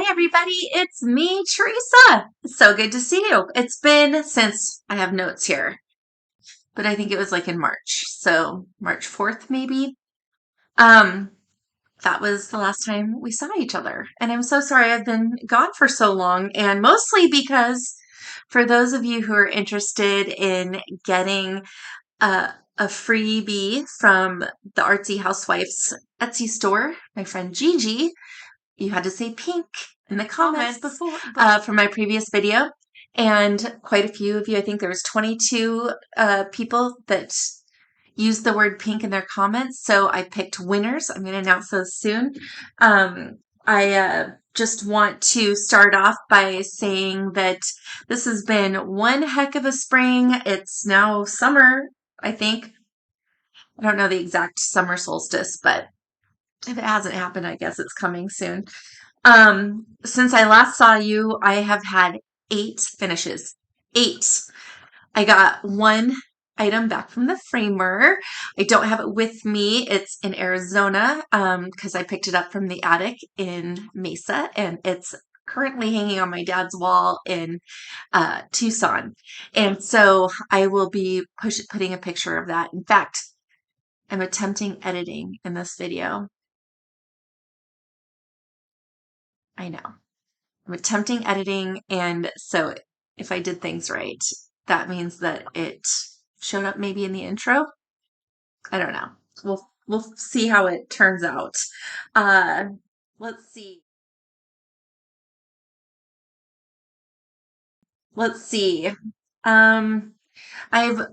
everybody, it's me, Teresa. So good to see you. It's been since I have notes here, but I think it was like in March. So March 4th, maybe. Um, that was the last time we saw each other. And I'm so sorry I've been gone for so long, and mostly because for those of you who are interested in getting a freebie from the Artsy Housewife's Etsy store, my friend Gigi, you had to say pink in the comments before for my previous video, and quite a few of you, I think there was 22 people that used the word pink in their comments, so I picked winners. I'm going to announce those soon. I just want to start off by saying that this has been one heck of a spring. It's now summer, I think. I don't know the exact summer solstice, but if it hasn't happened, I guess it's coming soon. Since I last saw you, I have had 8 finishes. 8. I got one item back from the framer. I don't have it with me. It's in Arizona, because I picked it up from the attic in Mesa, and it's currently hanging on my dad's wall in Tucson. And so I will be putting a picture of that. In fact, I'm attempting editing in this video. I know. I'm attempting editing, and so if I did things right, that means that it showed up maybe in the intro. I don't know. We'll see how it turns out. Let's see. Let's see. I've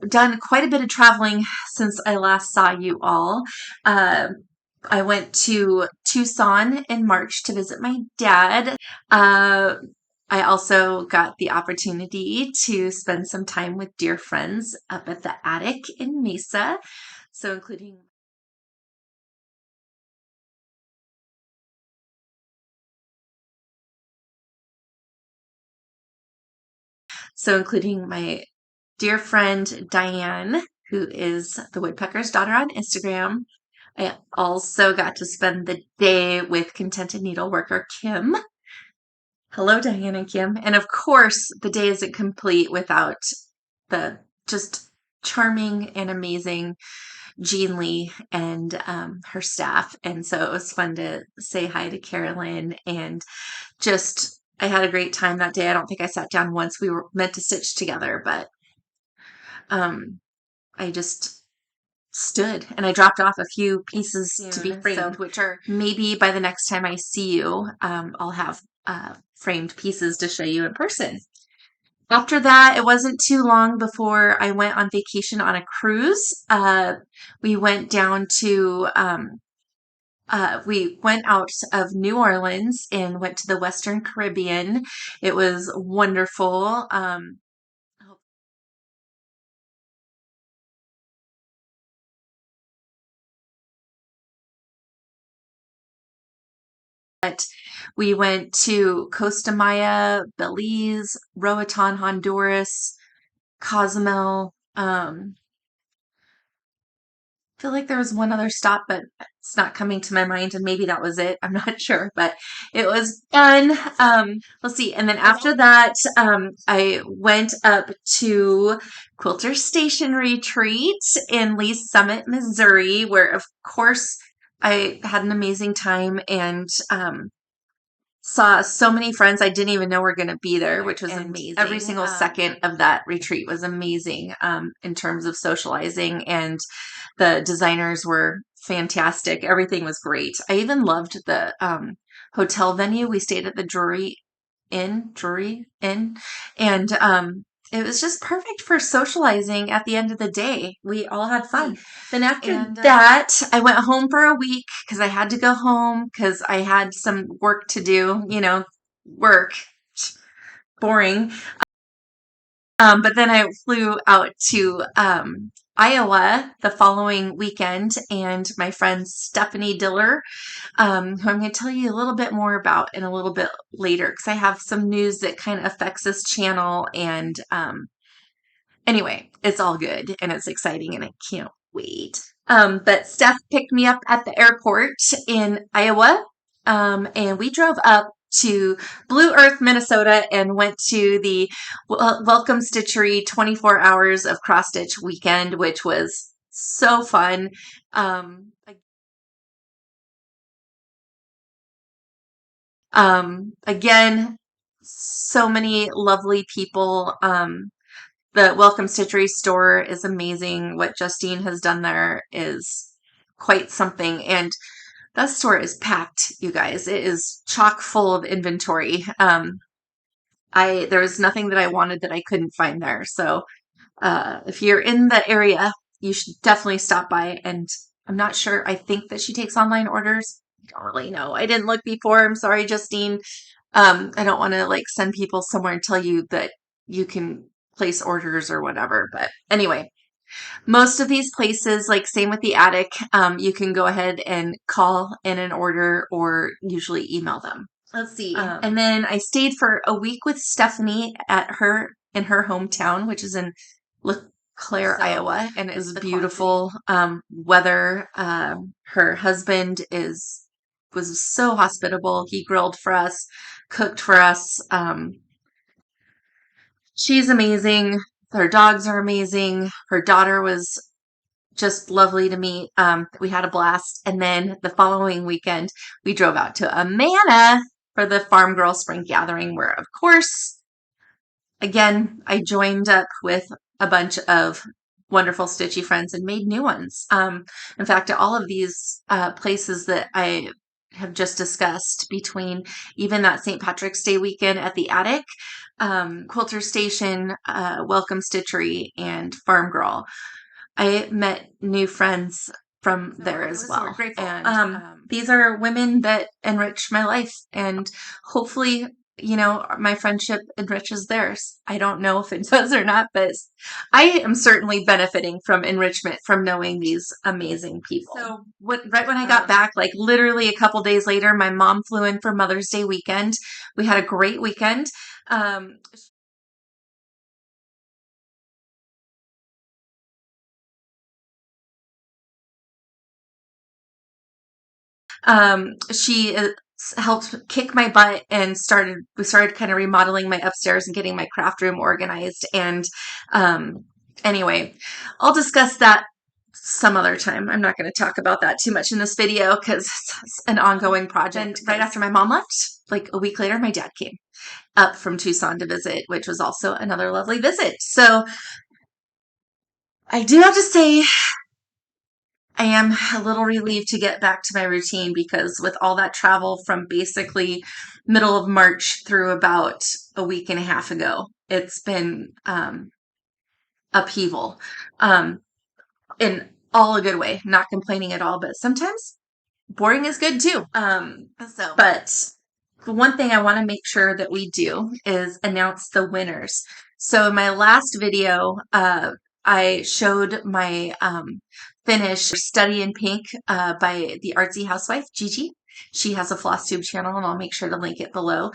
done quite a bit of traveling since I last saw you all. I went to Tucson in March to visit my dad. I also got the opportunity to spend some time with dear friends up at the attic in Mesa. So including my dear friend Diane, who is the Woodpecker's daughter on Instagram. I also got to spend the day with Contented Needleworker Kim. Hello, Diane and Kim. And of course, the day isn't complete without the just charming and amazing Jean Lee and her staff. And so it was fun to say hi to Carolyn, and just, I had a great time that day. I don't think I sat down once. We were meant to stitch together, but I just stood, and I dropped off a few pieces to be framed, which are maybe by the next time I see you, I'll have framed pieces to show you in person. After that, it wasn't too long before I went on vacation on a cruise. We went down to we went out of New Orleans and went to the Western Caribbean. It was wonderful. But we went to Costa Maya, Belize, Roatan, Honduras, Cozumel. I feel like there was one other stop, but it's not coming to my mind, and maybe that was it. I'm not sure, but it was fun. Let's see. And then after that, I went up to Quilter Station Retreat in Lee's Summit, Missouri, where, of course, I had an amazing time and saw so many friends I didn't even know were going to be there, which was amazing. Every single second of that retreat was amazing in terms of socializing, and the designers were fantastic. Everything was great. I even loved the hotel venue. We stayed at the Drury Inn, and it was just perfect for socializing at the end of the day. We all had fun. Then after that, I went home for a week because I had to go home because I had some work to do, work. Boring. But then I flew out to Iowa the following weekend, and my friend Stephanie Diller, who I'm going to tell you a little bit more about in a little bit later, because I have some news that kind of affects this channel, and anyway, it's all good, and it's exciting, and I can't wait. But Steph picked me up at the airport in Iowa, and we drove up to Blue Earth, Minnesota, and went to the Welcome Stitchery 24 hours of cross stitch weekend, which was so fun. Again, so many lovely people. The Welcome Stitchery store is amazing. What Justine has done there is quite something. And that store is packed, you guys. It is chock full of inventory. There was nothing that I wanted that I couldn't find there. So if you're in the area, you should definitely stop by. And I'm not sure. I think that she takes online orders. I don't really know. I didn't look before. I'm sorry, Justine. I don't want to like send people somewhere and tell you that you can place orders or whatever. But anyway, most of these places, like same with the attic, you can go ahead and call in an order or usually email them. Let's see. And then I stayed for a week with Stephanie in her hometown, which is in LeClaire, Iowa, and it was beautiful weather. Her husband was so hospitable. He grilled for us, cooked for us. She's amazing. Her dogs are amazing. Her daughter was just lovely to meet. We had a blast. And then the following weekend, we drove out to Amana for the Farm Girl Spring Gathering, where, of course, again, I joined up with a bunch of wonderful stitchy friends and made new ones. In fact, all of these places that I have just discussed, between even that St. Patrick's Day weekend at the attic, Quilter Station, Welcome Stitchery, and Farm Girl, I met new friends from there as well. We're grateful. And these are women that enrich my life, and hopefully, my friendship enriches theirs. I don't know if it does or not, but I am certainly benefiting from enrichment from knowing these amazing people. So right when I got back, like literally a couple days later, my mom flew in for Mother's Day weekend. We had a great weekend. She helped kick my butt and we started kind of remodeling my upstairs and getting my craft room organized. And anyway, I'll discuss that some other time. I'm not going to talk about that too much in this video because it's an ongoing project. And right after my mom left, like a week later, my dad came up from Tucson to visit, which was also another lovely visit. So I do have to say, I am a little relieved to get back to my routine, because with all that travel from basically middle of March through about a week and a half ago, it's been upheaval, in all a good way, not complaining at all, but sometimes boring is good too. But the one thing I want to make sure that we do is announce the winners. So in my last video, I showed my finish Study in Pink by the Artsy Housewife, Gigi. She has a Flosstube channel, and I'll make sure to link it below.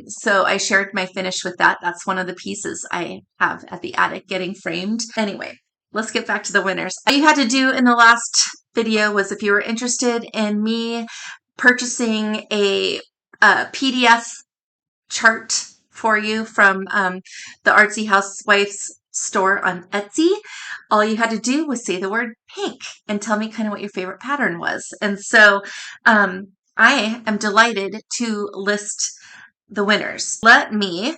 So I shared my finish with that. That's one of the pieces I have at the attic getting framed. Anyway, let's get back to the winners. All you had to do in the last video was, if you were interested in me purchasing a PDF chart for you from the Artsy Housewife's store on Etsy, all you had to do was say the word pink and tell me kind of what your favorite pattern was. And so I am delighted to list the winners. Let me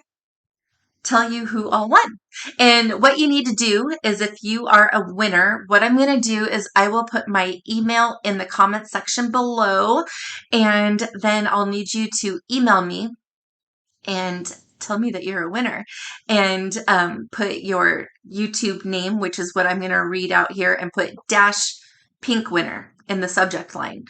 tell you who all won. And what you need to do is, if you are a winner, what I'm going to do is I will put my email in the comment section below, and then I'll need you to email me and tell me that you're a winner, and put your YouTube name, which is what I'm going to read out here, and put -pink winner in the subject line,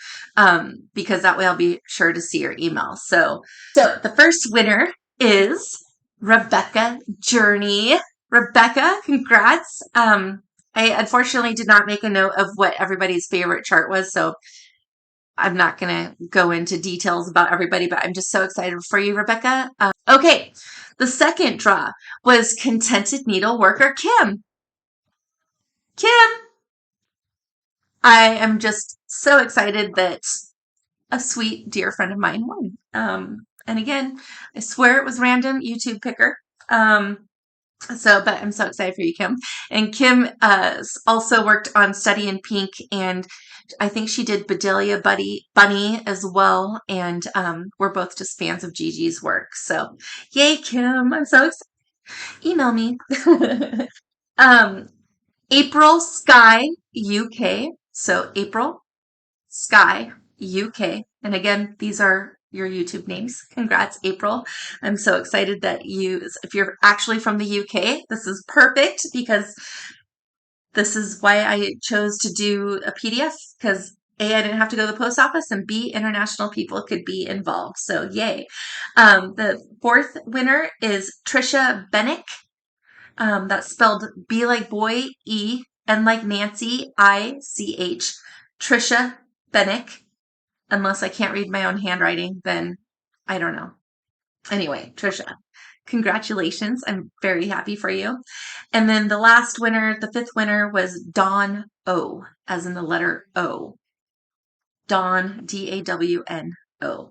because that way I'll be sure to see your email. So the first winner is Rebecca Journey. Rebecca, congrats. I unfortunately did not make a note of what everybody's favorite chart was, so I'm not going to go into details about everybody, but I'm just so excited for you, Rebecca. Okay, the second draw was Contented Needleworker Kim. Kim, I am just so excited that a sweet, dear friend of mine won. And again, I swear it was random YouTube picker. But I'm so excited for you, Kim. And Kim also worked on Study in Pink, and I think she did Bedelia Bunny as well. And we're both just fans of Gigi's work. So yay, Kim. I'm so excited. Email me. April Sky UK. So April Sky UK. And again, these are your YouTube names. Congrats, April. I'm so excited that if you're actually from the UK, this is perfect because this is why I chose to do a PDF, because A, I didn't have to go to the post office, and B, international people could be involved. So yay. The fourth winner is Tricia Benich. That's spelled B like boy, E, N like Nancy, ICH. Tricia Benich. Unless I can't read my own handwriting, then I don't know. Anyway, Tricia, congratulations. I'm very happy for you. And then the last winner, the fifth winner, was Dawn O, as in the letter O. Dawn, DAWNO.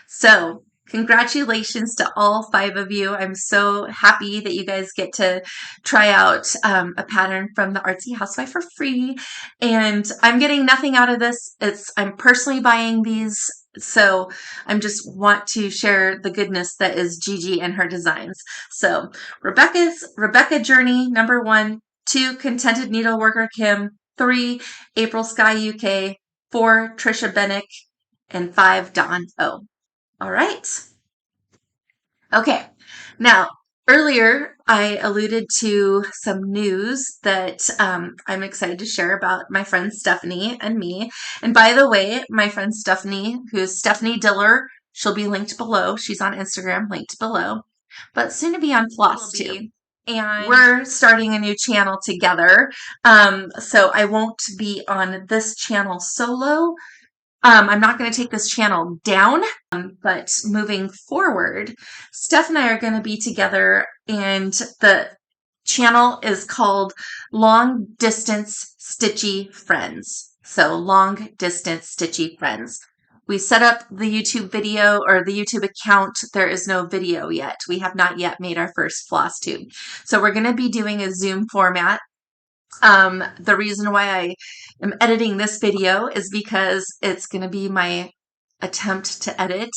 So congratulations to all 5 of you. I'm so happy that you guys get to try out a pattern from the Artsy Housewife for free. And I'm getting nothing out of this. I'm personally buying these. So I'm just want to share the goodness that is Gigi and her designs. So Rebecca Journey, number 1, 2, Contented Needleworker Kim, 3, April Sky UK, 4, Tricia Benich, and 5, Dawn O. All right. Okay. Now, earlier I alluded to some news that I'm excited to share about my friend Stephanie and me. And by the way, my friend Stephanie, who's Stephanie Diller, she'll be linked below. She's on Instagram, linked below, but soon to be on Flosstube. And we're starting a new channel together. So I won't be on this channel solo. I'm not going to take this channel down, but moving forward, Steph and I are going to be together, and the channel is called Long Distance Stitchy Friends. So Long Distance Stitchy Friends. We set up the YouTube video or the YouTube account. There is no video yet. We have not yet made our first Flosstube. So we're going to be doing a Zoom format. The reason why I am editing this video is because it's going to be my attempt to edit.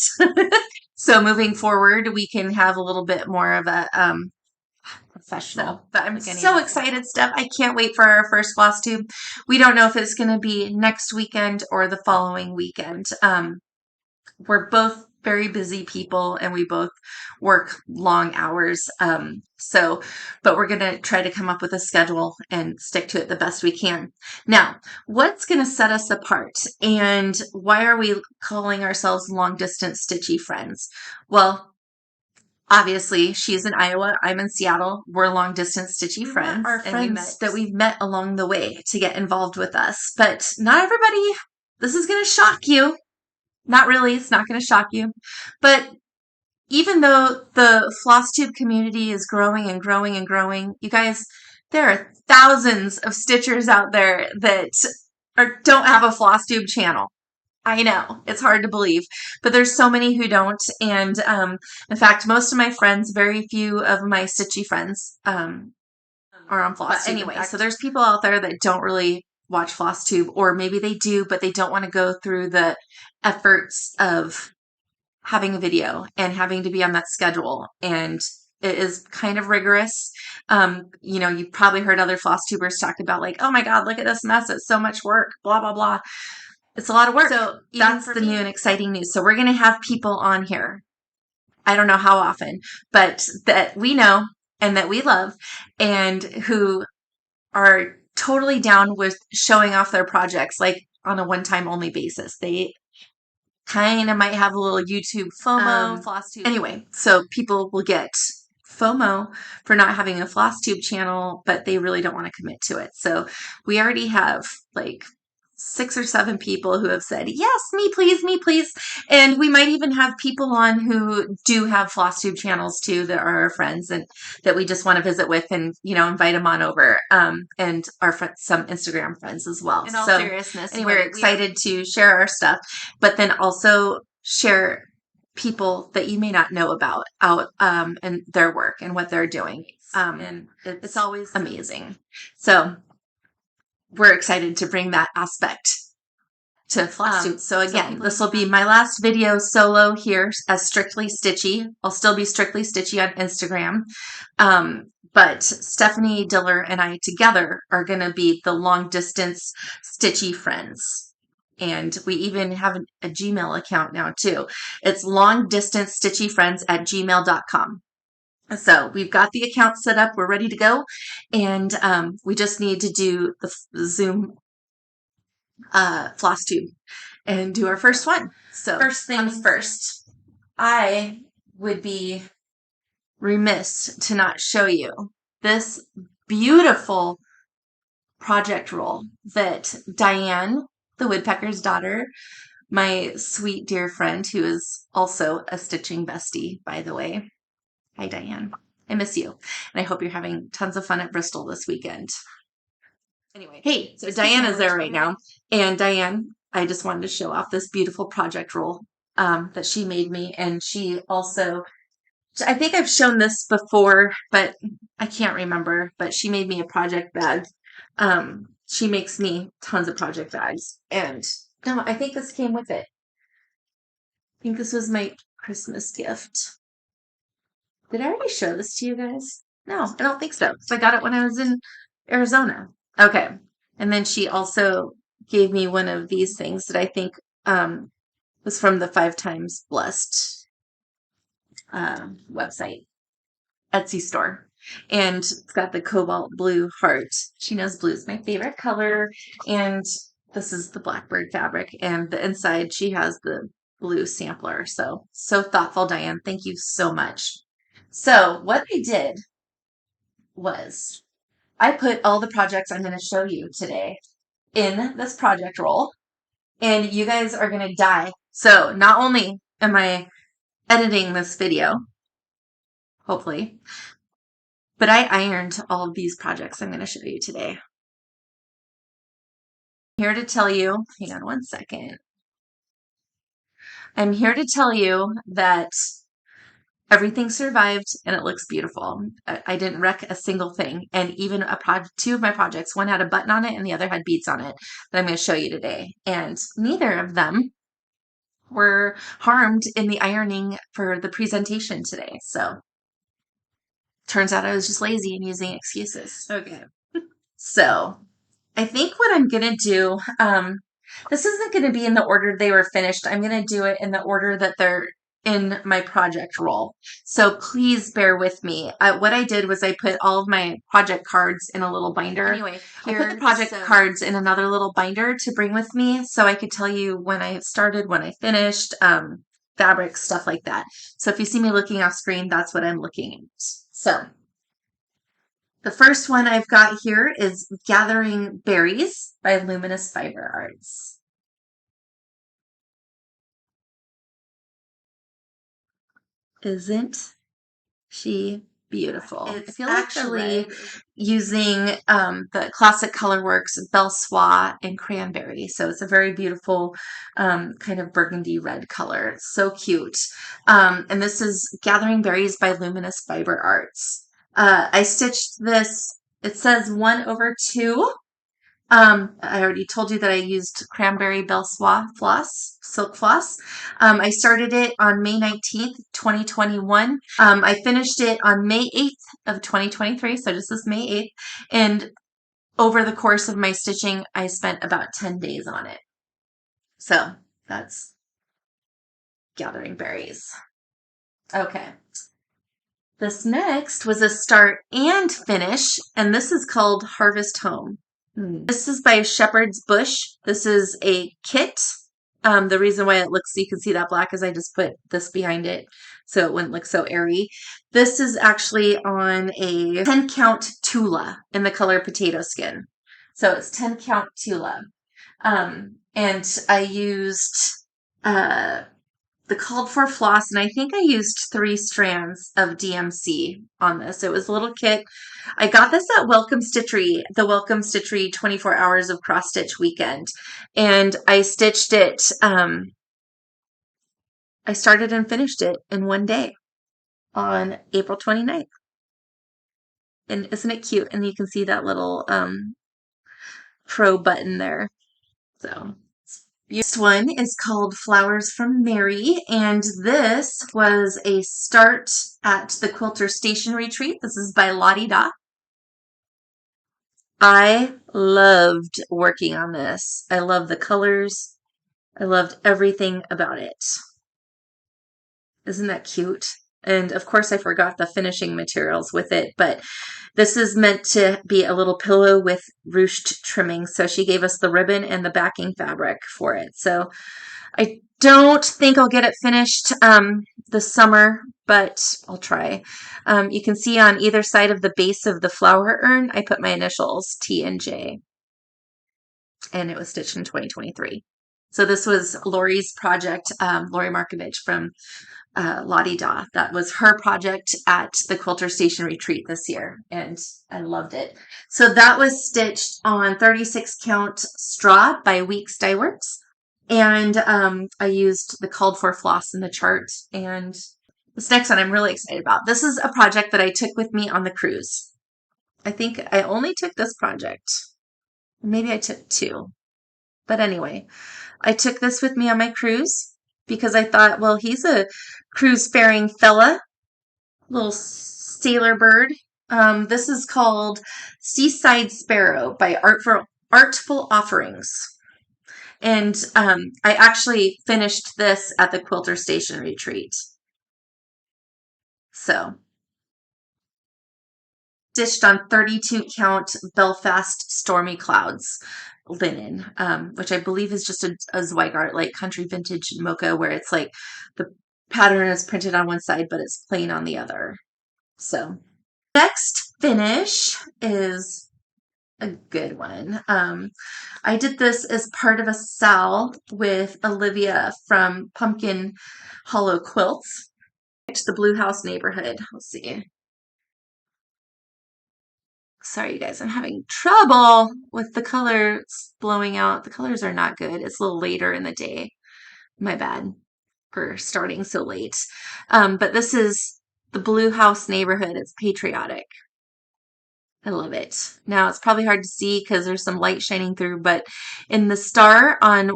So moving forward, we can have a little bit more of a professional. But I'm so excited, Steph. I can't wait for our first Flosstube. We don't know if it's going to be next weekend or the following weekend. We're both very busy people, and we both work long hours. But we're going to try to come up with a schedule and stick to it the best we can. Now, what's going to set us apart, and why are we calling ourselves Long Distance Stitchy Friends? Well, obviously, she's in Iowa. I'm in Seattle. We're long distance stitchy friends. Our friends that we've met along the way to get involved with us. But not everybody. This is going to shock you. Not really. It's not going to shock you. But even though the Flosstube community is growing and growing and growing, you guys, there are thousands of stitchers out there that don't have a Flosstube channel. I know, it's hard to believe, but there's so many who don't. And in fact, most of my friends, very few of my stitchy friends are on Flosstube. But anyway, so there's people out there that don't really watch Flosstube, or maybe they do, but they don't want to go through the efforts of having a video and having to be on that schedule. And it is kind of rigorous. You probably heard other Flosstubers talk about like, oh my God, look at this mess. It's so much work, blah, blah, blah. It's a lot of work. So that's the new and exciting news. So we're going to have people on here. I don't know how often, but that we know and that we love, and who are totally down with showing off their projects, like on a one-time only basis. They kind of might have a little YouTube FOMO, Flosstube. Anyway, so people will get FOMO for not having a Flosstube channel, but they really don't want to commit to it. So we already have like 6 or 7 people who have said, yes, me please. And we might even have people on who do have Flosstube channels too, that are our friends and that we just want to visit with and, invite them on over. And our some Instagram friends as well. In all seriousness, anyway, we're excited to share our stuff, but then also share people that you may not know about out and their work and what they're doing. And it's always amazing. So we're excited to bring that aspect to Flosstube. So again, this will be my last video solo here as Strictly Stitchy. I'll still be Strictly Stitchy on Instagram. But Stephanie Diller and I together are going to be the long distance Stitchy friends. And we even have a Gmail account now too. It's longdistancestitchyfriends@gmail.com. So we've got the account set up. We're ready to go. And we just need to do the Zoom Flosstube and do our first one. So first things first, I would be remiss to not show you this beautiful project roll that Diane, the woodpecker's daughter, my sweet dear friend, who is also a stitching bestie, by the way. Hi, Diane. I miss you. And I hope you're having tons of fun at Bristol this weekend. Anyway, hey, so Diane is there right now. And Diane, I just wanted to show off this beautiful project roll that she made me. And she also, I think I've shown this before, but I can't remember. But she made me a project bag. She makes me tons of project bags. And no, I think this came with it. I think this was my Christmas gift. Did I already show this to you guys? No, I don't think so. So I got it when I was in Arizona. Okay. And then she also gave me one of these things that I think was from the 5 Times Blessed website, Etsy store. And it's got the cobalt blue heart. She knows blue is my favorite color. And this is the blackbird fabric. And the inside, she has the blue sampler. So thoughtful, Diane. Thank you so much. So what I did was I put all the projects I'm going to show you today in this project roll, and you guys are going to die. So not only am I editing this video, hopefully, but I ironed all of these projects I'm going to show you today. I'm here to tell you, hang on one second. I'm here to tell you that everything survived and it looks beautiful. I didn't wreck a single thing. And even 2 of my projects, one had a button on it and the other had beads on it that I'm going to show you today. And neither of them were harmed in the ironing for the presentation today. So turns out I was just lazy and using excuses. Okay. So I think what I'm going to do, this isn't going to be in the order they were finished. I'm going to do it in the order that they're in my project roll. So please bear with me. What I did was I put all of my project cards in a little binder. Anyway, I put the project cards in another little binder to bring with me so I could tell you when I started, when I finished, fabric, stuff like that. So if you see me looking off screen, that's what I'm looking at. So the first one I've got here is Gathering Berries by Luminous Fiber Arts. Isn't she beautiful? It's I feel actually using the Classic Colorworks Belle Soie and Cranberry. So it's a very beautiful kind of burgundy red color. It's so cute. And this is Gathering Berries by Luminous Fiber Arts. I stitched this, it says 1/2. I already told you that I used Cranberry Belle Soie floss, silk floss. I started it on May 19th, 2021. I finished it on May 8th of 2023, so just this May 8th. And over the course of my stitching, I spent about 10 days on it. So that's Gathering Berries. Okay. This next was a start and finish, and this is called Harvest Home. This is by Shepherd's Bush. This is a kit. The reason why it looks, you can see that black, is I just put this behind it so it wouldn't look so airy. This is actually on a 10 count Tula in the color Potato Skin. So it's 10 count Tula. And I used the called for floss, and I think I used 3 strands of DMC on this. It was a little kit. I got this at Welcome Stitchery, the Welcome Stitchery 24 Hours of Cross Stitch weekend, and I stitched it I started and finished it in one day on April 29th. And isn't it cute? And you can see that little pro button there. So this one is called Flowers from Mary, and this was a start at the Quilter Station Retreat. This is by Lottie Da. I loved working on this. I love the colors. I loved everything about it. Isn't that cute? And of course, I forgot the finishing materials with it, but this is meant to be a little pillow with ruched trimming. So she gave us the ribbon and the backing fabric for it. So I don't think I'll get it finished this summer, but I'll try. You can see on either side of the base of the flower urn, I put my initials T and J, and it was stitched in 2023. So this was Lori's project, Lori Markovich from Lottie Da. That was her project at the Quilter Station Retreat this year, and I loved it. So that was stitched on 36 count straw by Weeks Dye Works. And I used the called for floss in the chart. And this next one I'm really excited about. This is a project that I took with me on the cruise. I think I only took this project. Maybe I took two. But anyway, I took this with me on my cruise because I thought, well, he's a cruise-faring fella, little sailor bird. This is called Seaside Sparrow by Artful Offerings. And I actually finished this at the Quilter Station Retreat. So, stitched on 32 count Belfast Stormy Clouds linen, which I believe is just a Zweigart, like country vintage mocha, where it's like the pattern is printed on one side, but it's plain on the other. So, next finish is a good one. I did this as part of a sal with Olivia from Pumpkin Hollow Quilts. It's the Blue House neighborhood. Let's see. Sorry, you guys, I'm having trouble with the colors blowing out. The colors are not good. It's a little later in the day. My bad for starting so late. But this is the Blue House neighborhood. It's patriotic. I love it. Now it's probably hard to see because there's some light shining through, but in the star on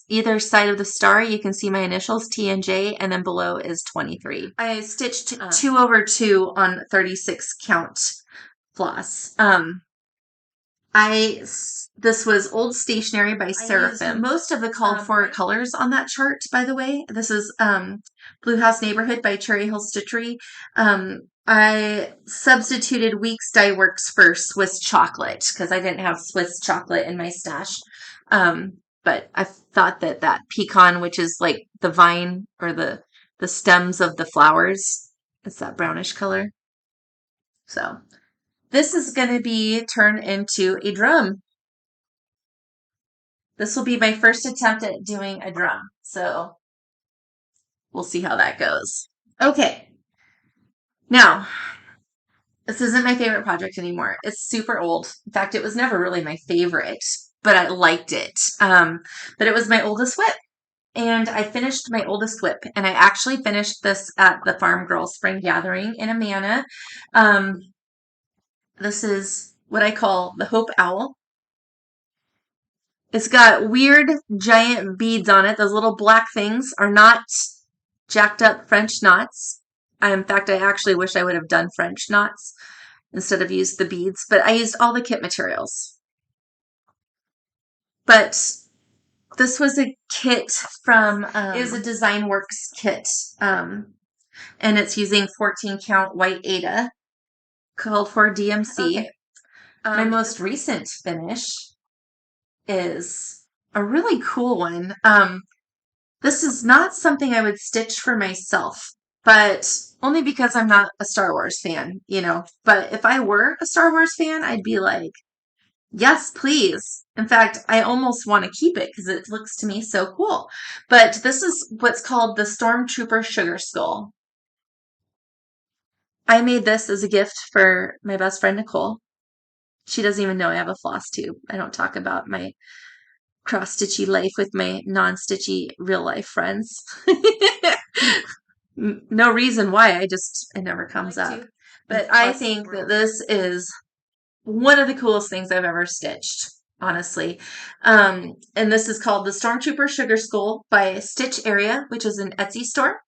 either side of the star, you can see my initials T and J, and then below is 23. I stitched 2 over 2 on 36 count floss. This was Old Stationery by Seraphim. Most of the called for colors on that chart, by the way. This is Blue House Neighborhood by Cherry Hill Stitchery. I substituted Weeks Dye Works for Swiss chocolate because I didn't have Swiss chocolate in my stash. But I thought that pecan, which is like the vine or the stems of the flowers, it's that brownish color. So this is going to be turned into a drum. This will be my first attempt at doing a drum. So we'll see how that goes. Okay. Now, this isn't my favorite project anymore. It's super old. In fact, it was never really my favorite, but I liked it. But it was my oldest whip. And I finished my oldest whip. And I actually finished this at the Farm Girl Spring Gathering in Amana. This is what I call the Hope Owl. It's got weird giant beads on it. Those little black things are not jacked up French knots. In fact, I actually wish I would have done French knots instead of used the beads, but I used all the kit materials. But this was a kit from, it was a Design Works kit, and it's using 14 count white Aida, called for DMC. Okay. My most recent finish is a really cool one. This is not something I would stitch for myself, but only because I'm not a Star Wars fan, you know. But if I were a Star Wars fan, I'd be like, yes, please. In fact, I almost want to keep it because it looks to me so cool. But this is what's called the Stormtrooper Sugar Skull. I made this as a gift for my best friend, Nicole. She doesn't even know I have a floss tube. I don't talk about my cross-stitchy life with my non-stitchy real-life friends. no reason why. It never comes up. But I think that this is one of the coolest things I've ever stitched, honestly. And this is called the Stormtrooper Sugar Skull by Stitch Area, which is an Etsy store.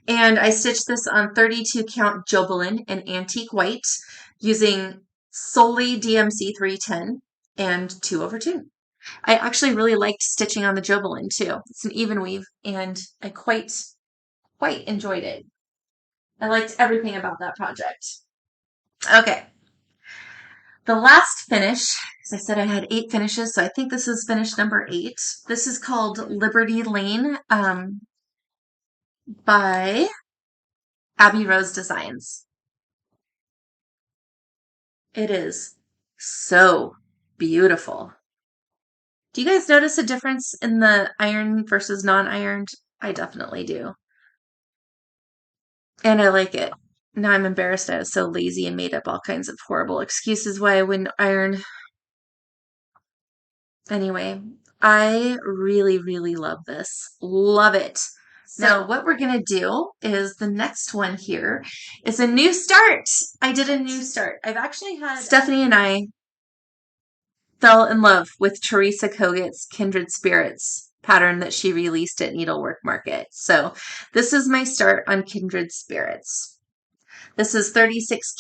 And I stitched this on 32 count Jobelin in antique white using solely DMC 310 and 2/2. I actually really liked stitching on the Jobelin too. It's an even weave and I quite enjoyed it. I liked everything about that project. Okay. The last finish, as I said, I had 8 finishes, so I think this is finish number 8. This is called Liberty Lane by Abby Rose Designs. It is so beautiful. Do you guys notice a difference in the iron versus non-ironed? I definitely do. And I like it. Now I'm embarrassed I was so lazy and made up all kinds of horrible excuses why I wouldn't iron. Anyway, I really, really love this. Love it. Now, what we're going to do is the next one here is a new start. I did a new start. I've actually had Stephanie and I fell in love with Teresa Kogut's Kindred Spirits pattern that she released at Needlework Market. So this is my start on Kindred Spirits. This is 36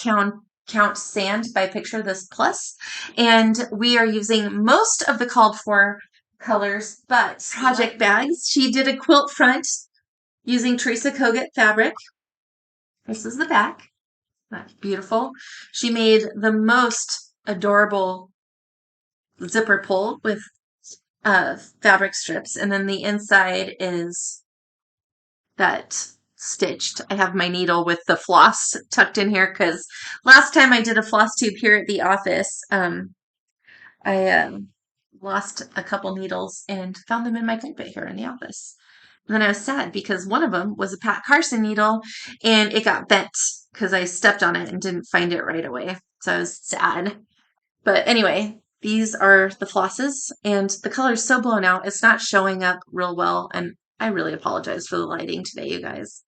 count sand by Picture This Plus, and we are using most of the called for colors, but project bags. She did a quilt front using Teresa Kogut fabric. This is the back. That's beautiful. She made the most adorable zipper pull with fabric strips, and then the inside is that stitched. I have my needle with the floss tucked in here because last time I did a Flosstube here at the office, I lost a couple needles and found them in my carpet here in the office. And then I was sad because one of them was a Pat Carson needle and it got bent because I stepped on it and didn't find it right away. So I was sad. But anyway, these are the flosses and the color's so blown out. It's not showing up real well. And I really apologize for the lighting today, you guys.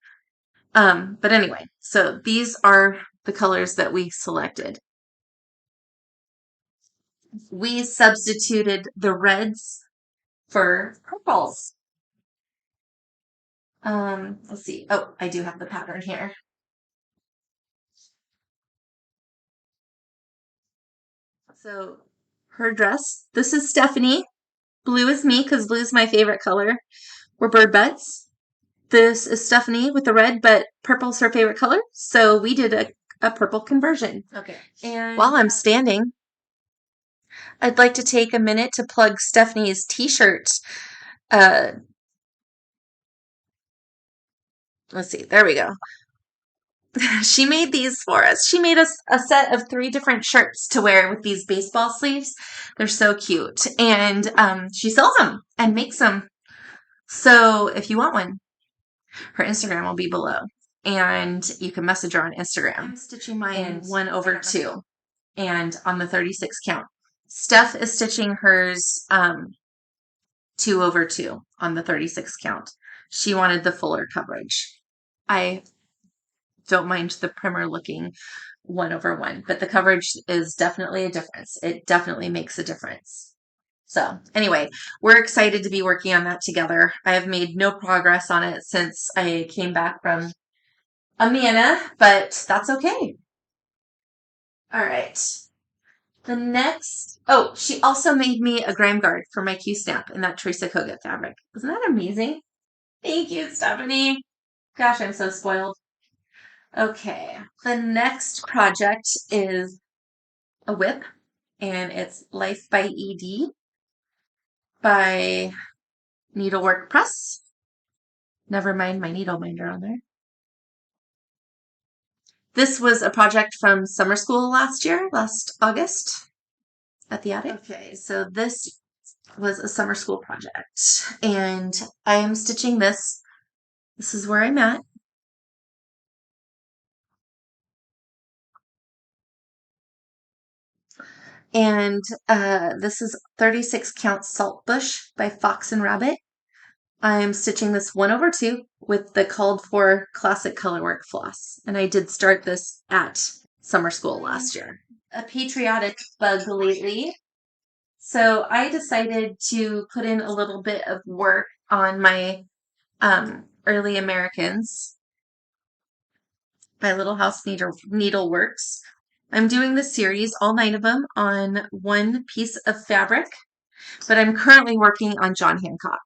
But anyway, so these are the colors that we selected. We substituted the reds for purples. Let's see. Oh, I do have the pattern here. So her dress, this is Stephanie. Blue is me because blue is my favorite color. We're bird butts. This is Stephanie with the red, but purple's her favorite color. So we did a purple conversion. Okay. And while I'm standing, I'd like to take a minute to plug Stephanie's t-shirt. Let's see. There we go. She made these for us. She made us a set of 3 different shirts to wear with these baseball sleeves. They're so cute. And she sells them and makes them. So if you want one, her Instagram will be below. And you can message her on Instagram. I'm stitching mine in 1/2 and on the 36 count. Steph is stitching hers 2/2 on the 36 count. She wanted the fuller coverage. I don't mind the primer looking 1/1, but the coverage is definitely a difference. It definitely makes a difference. So anyway, we're excited to be working on that together. I have made no progress on it since I came back from Amana, but that's okay. All right. The next, oh, she also made me a grime guard for my Q-snap in that Teresa Kogut fabric. Isn't that amazing? Thank you, Stephanie. Gosh, I'm so spoiled. Okay, the next project is a whip, and it's Life by ED by Needlework Press. Never mind my needle binder on there. This was a project from summer school last August, at the attic. Okay, so this was a summer school project, and I am stitching this. This is where I'm at. And this is 36 count Saltbush by Fox and Rabbit. I'm stitching this 1/2 with the called for classic colorwork floss. And I did start this at summer school last year. A patriotic bug lately. So I decided to put in a little bit of work on my early Americans by Little House Needleworks. I'm doing the series, all 9 of them, on one piece of fabric, but I'm currently working on John Hancock.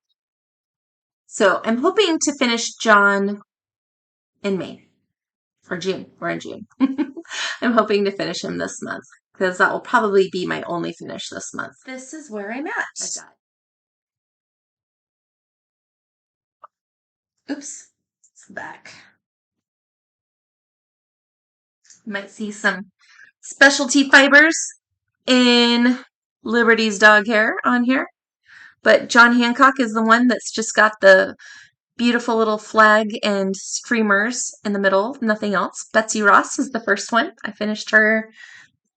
So I'm hoping to finish John in May or June. We're in June. I'm hoping to finish him this month because that will probably be my only finish this month. This is where I'm at. Oops, it's the back. You might see some specialty fibers in Liberty's dog hair on here. But John Hancock is the one that's just got the beautiful little flag and streamers in the middle, nothing else. Betsy Ross is the first one. I finished her,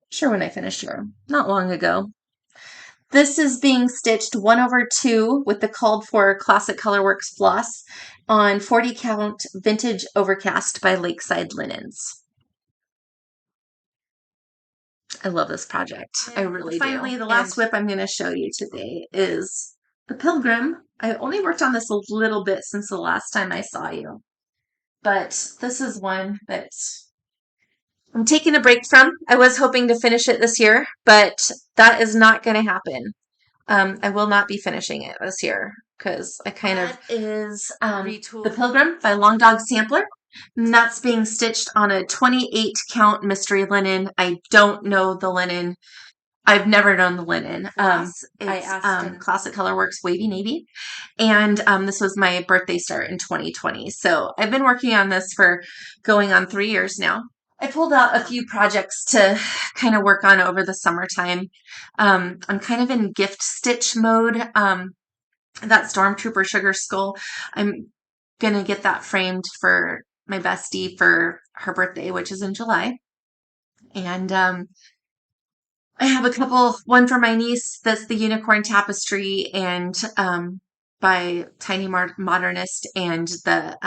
sure when I finished her, not long ago. This is being stitched 1/2 with the called for Classic Colorworks floss on 40 count vintage overcast by Lakeside Linens. I love this project. I really do. Finally, the last whip I'm going to show you today is the Pilgrim. I only worked on this a little bit since the last time I saw you, but this is one that I'm taking a break from. I was hoping to finish it this year, but that is not going to happen. I will not be finishing it this year because I kind of is The Pilgrim by Long Dog Sampler. And that's being stitched on a 28 count mystery linen. I don't know the linen. I've never known the linen. It's Classic Colorworks Wavy Navy. And this was my birthday start in 2020. So I've been working on this for going on 3 years now. I pulled out a few projects to kind of work on over the summertime. I'm kind of in gift stitch mode. That Stormtrooper Sugar Skull, I'm going to get that framed for my bestie for her birthday, which is in July. And I have a couple, one for my niece that's the Unicorn Tapestry and by Tiny Modernist, and the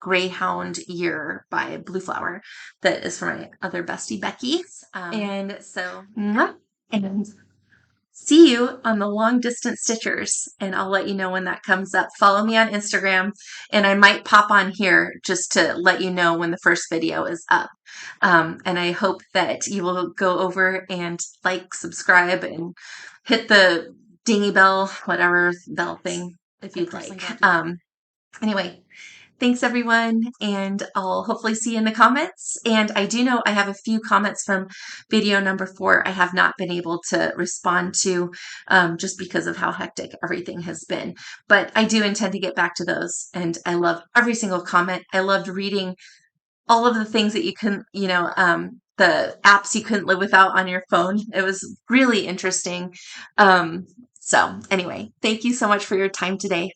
Greyhound Year by Blue Flower that is for my other bestie Becky. And so, and see you on the long distance stitchers, and I'll let you know when that comes up. Follow me on Instagram, and I might pop on here just to let you know when the first video is up. And I hope that you will go over and like, subscribe, and hit the dingy bell, whatever bell thing, if you'd like. Anyway, thanks everyone, and I'll hopefully see you in the comments. And I do know I have a few comments from video number 4 I have not been able to respond to just because of how hectic everything has been. But I do intend to get back to those, and I love every single comment. I loved reading all of the things that you can, the apps you couldn't live without on your phone. It was really interesting. So anyway, thank you so much for your time today.